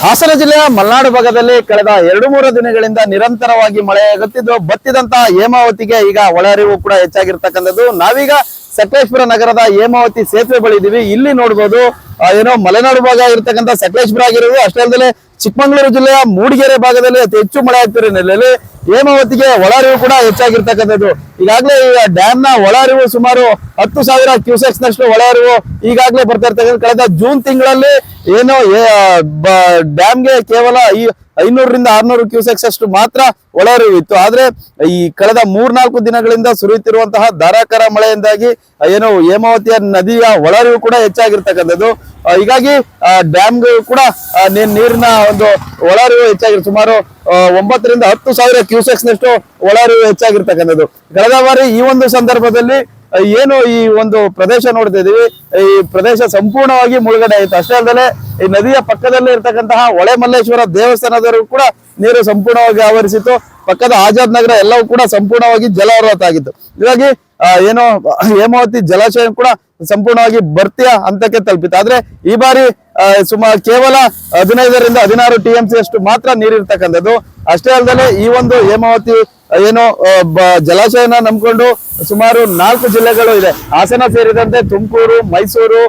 ಹಾಸನ ಜಿಲ್ಲೆಯ ಮಲೆನಾಡು ಭಾಗದಲ್ಲಿ ಕಳೆದ 2-3 ದಿನಗಳಿಂದ ನಿರಂತರವಾಗಿ ಮಳೆಯಾಗುತ್ತಿದ್ದು ಬತ್ತಿದಂತಹ ಹೇಮಾವತಿಗೆ ಈಗ ಒಳಹರಿವು ಕೂಡ ಹೆಚ್ಚಾಗಿರ್ತಕ್ಕಂಥದ್ದು. ನಾವೀಗ ಸಕಲೇಶಪುರ ನಗರದ ಹೇಮಾವತಿ ಸೇತುವೆ ಬಳಿ ಇದೀವಿ. ಇಲ್ಲಿ ನೋಡಬಹುದು ಏನೋ ಮಲೆನಾಡು ಭಾಗ ಇರತಕ್ಕಂಥ ಸಕಲೇಶಪುರ ಆಗಿರೋದು ಅಷ್ಟೇ ಅಲ್ಲದೆ ಚಿಕ್ಕಮಗಳೂರು ಜಿಲ್ಲೆಯ ಮೂಡಿಗೆರೆ ಭಾಗದಲ್ಲಿ ಅತಿ ಹೆಚ್ಚು ಮಳೆ ಆಗ್ತಿರೋ ನೆಲೆಯಲ್ಲಿ ಹೇಮಾವತಿಗೆ ಒಳಹರಿವು ಕೂಡ ಹೆಚ್ಚಾಗಿರ್ತಕ್ಕಂಥದ್ದು. ಈಗಾಗಲೇ ಈಗ ಡ್ಯಾಮ್ ನ ಒಳಹರಿವು ಸುಮಾರು 10,000 ಕ್ಯೂಸೆಕ್ಸ್ ನಷ್ಟು ಒಳಹರಿವು ಈಗಾಗಲೇ ಬರ್ತಾ ಇರ್ತಕ್ಕಂಥ. ಕಳೆದ ಜೂನ್ ತಿಂಗಳಲ್ಲಿ ಏನೋ ಡ್ಯಾಮ್ಗೆ ಕೇವಲ 500ರಿಂದ 600 ಕ್ಯೂಸೆಕ್ಸ್ ಅಷ್ಟು ಮಾತ್ರ ಒಳಹರಿವು ಇತ್ತು. ಆದ್ರೆ ಈ ಕಳೆದ 3-4 ದಿನಗಳಿಂದ ಸುರಿಯುತ್ತಿರುವಂತಹ ಧಾರಾಕಾರ ಮಳೆಯಿಂದಾಗಿ ಏನು ಹೇಮಾವತಿಯ ನದಿಯ ಒಳಹರಿವು ಕೂಡ ಹೆಚ್ಚಾಗಿರ್ತಕ್ಕಂಥದ್ದು. ಹೀಗಾಗಿ ಡ್ಯಾಮ್ಗೂ ಕೂಡ ನೀರಿನ ಒಂದು ಒಳಹರಿವು ಹೆಚ್ಚಾಗಿರುತ್ತೆ. ಸುಮಾರು 9ರಿಂದ 10,000 ಕ್ಯೂಸೆಕ್ಸ್ ನಷ್ಟು ಒಳಹರಿವು ಹೆಚ್ಚಾಗಿರ್ತಕ್ಕಂಥದ್ದು. ಕಳೆದ ಬಾರಿ ಈ ಒಂದು ಸಂದರ್ಭದಲ್ಲಿ ಏನು ಈ ಒಂದು ಪ್ರದೇಶ ನೋಡ್ತಾ ಇದೀವಿ, ಈ ಪ್ರದೇಶ ಸಂಪೂರ್ಣವಾಗಿ ಮುಳುಗಡೆ ಆಯಿತು. ಅಷ್ಟೇ ಅಲ್ಲದೆ ಈ ನದಿಯ ಪಕ್ಕದಲ್ಲಿ ಇರ್ತಕ್ಕಂತಹ ಹೊಳೆ ಮಲ್ಲೇಶ್ವರ ದೇವಸ್ಥಾನದವರೆಗೂ ಕೂಡ ನೀರು ಸಂಪೂರ್ಣವಾಗಿ ಆವರಿಸಿತ್ತು. ಪಕ್ಕದ ಆಜಾದ್ ನಗರ ಎಲ್ಲವೂ ಕೂಡ ಸಂಪೂರ್ಣವಾಗಿ ಜಲಾವೃತ ಆಗಿತ್ತು. ಹೀಗಾಗಿ ಏನೋ ಹೇಮಾವತಿ ಜಲಾಶಯ ಕೂಡ ಸಂಪೂರ್ಣವಾಗಿ ಭರ್ತಿಯ ಹಂತಕ್ಕೆ ತಲುಪಿತ್ತು. ಆದ್ರೆ ಈ ಬಾರಿ ಸುಮಾರು ಕೇವಲ 15ರಿಂದ 16 TMC ಅಷ್ಟು ಮಾತ್ರ ನೀರಿರ್ತಕ್ಕಂಥದ್ದು. ಅಷ್ಟೇ ಅಲ್ಲದೆ ಈ ಒಂದು ಹೇಮಾವತಿ ಏನು ಜಲಾಶಯನ ನಂಬಿಕೊಂಡು ಸುಮಾರು 4 ಜಿಲ್ಲೆಗಳು ಇದೆ. ಹಾಸನ ಸೇರಿದಂತೆ ತುಮಕೂರು, ಮೈಸೂರು,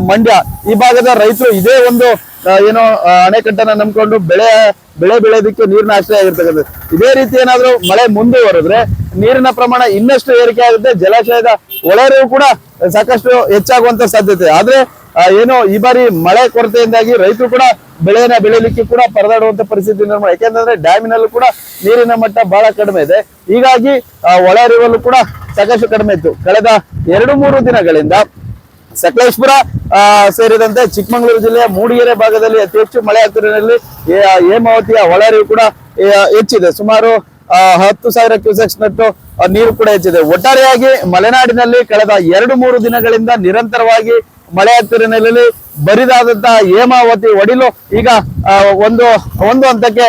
ಮಂಡ್ಯ ಈ ಭಾಗದ ರೈತರು ಇದೇ ಒಂದು ಏನೋ ಅಣೆಕಟ್ಟನ್ನ ನಂಬಿಕೊಂಡು ಬೆಳೆ ಬೆಳೆಯೋದಕ್ಕೆ ನೀರಿನ ಆಶ್ರಯ ಆಗಿರ್ತಕ್ಕಂಥದ್ದು. ಇದೇ ರೀತಿ ಏನಾದ್ರು ಮಳೆ ಮುಂದುವರೆದ್ರೆ ನೀರಿನ ಪ್ರಮಾಣ ಇನ್ನಷ್ಟು ಏರಿಕೆ ಆಗುತ್ತೆ. ಜಲಾಶಯದ ಒಳಹರಿವು ಕೂಡ ಸಾಕಷ್ಟು ಹೆಚ್ಚಾಗುವಂತ ಸಾಧ್ಯತೆ. ಆದ್ರೆ ಏನೋ ಈ ಬಾರಿ ಮಳೆ ಕೊರತೆಯಿಂದಾಗಿ ರೈತರು ಕೂಡ ಬೆಳೆಯನ್ನ ಬೆಳೆಯಲಿಕ್ಕೆ ಕೂಡ ಪರದಾಡುವಂತ ಪರಿಸ್ಥಿತಿ ನಿರ್ಮಾಣ. ಯಾಕೆಂದ್ರೆ ಡ್ಯಾಮಿನಲ್ಲೂ ಕೂಡ ನೀರಿನ ಮಟ್ಟ ಬಹಳ ಕಡಿಮೆ ಇದೆ. ಹೀಗಾಗಿ ಒಳಹರಿವಲ್ಲೂ ಕೂಡ ಸಾಕಷ್ಟು ಕಡಿಮೆ ಇತ್ತು. ಕಳೆದ 2-3 ದಿನಗಳಿಂದ ಸಕಲೇಶಪುರ ಸೇರಿದಂತೆ ಚಿಕ್ಕಮಗಳೂರು ಜಿಲ್ಲೆಯ ಮೂಡಿಗೆರೆ ಭಾಗದಲ್ಲಿ ಅತಿ ಹೆಚ್ಚು ಮಳೆ ಆಗ್ತಿರೋದ್ರಲ್ಲಿ ಹೇಮಾವತಿಯ ಒಳಹರಿವು ಕೂಡ ಹೆಚ್ಚಿದೆ. ಸುಮಾರು 10,000 ಕ್ಯೂಸೆಕ್ಸ್ ನಟ್ಟು ನೀರು ಕೂಡ ಹೆಚ್ಚಿದೆ. ಒಟ್ಟಾರೆಯಾಗಿ ಮಲೆನಾಡಿನಲ್ಲಿ ಕಳೆದ 2-3 ದಿನಗಳಿಂದ ನಿರಂತರವಾಗಿ ಮಳೆ ಆಗ್ತಿರೋ ನೆಲೆಯಲ್ಲಿ ಬರಿದಾದಂತಹ ಹೇಮಾವತಿ ಒಡಿಲು ಈಗ ಒಂದು ಹಂತಕ್ಕೆ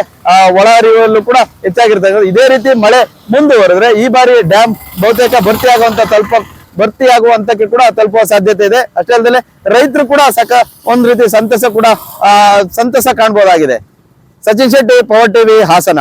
ಒಳಹರಿವಲ್ಲೂ ಕೂಡ ಹೆಚ್ಚಾಗಿರ್ತದೆ. ಇದೇ ರೀತಿ ಮಳೆ ಮುಂದುವರೆದ್ರೆ ಈ ಬಾರಿ ಡ್ಯಾಮ್ ಬಹುತೇಕ ಭರ್ತಿಯಾಗುವ ಹಂತಕ್ಕೆ ಕೂಡ ತಲುಪುವ ಸಾಧ್ಯತೆ ಇದೆ. ಅಷ್ಟೇ ಅಲ್ಲದೆ ರೈತರು ಕೂಡ ಒಂದ್ ರೀತಿ ಸಂತಸ ಕಾಣಬಹುದಾಗಿದೆ. Sachin Shetty, power TV, Hassan.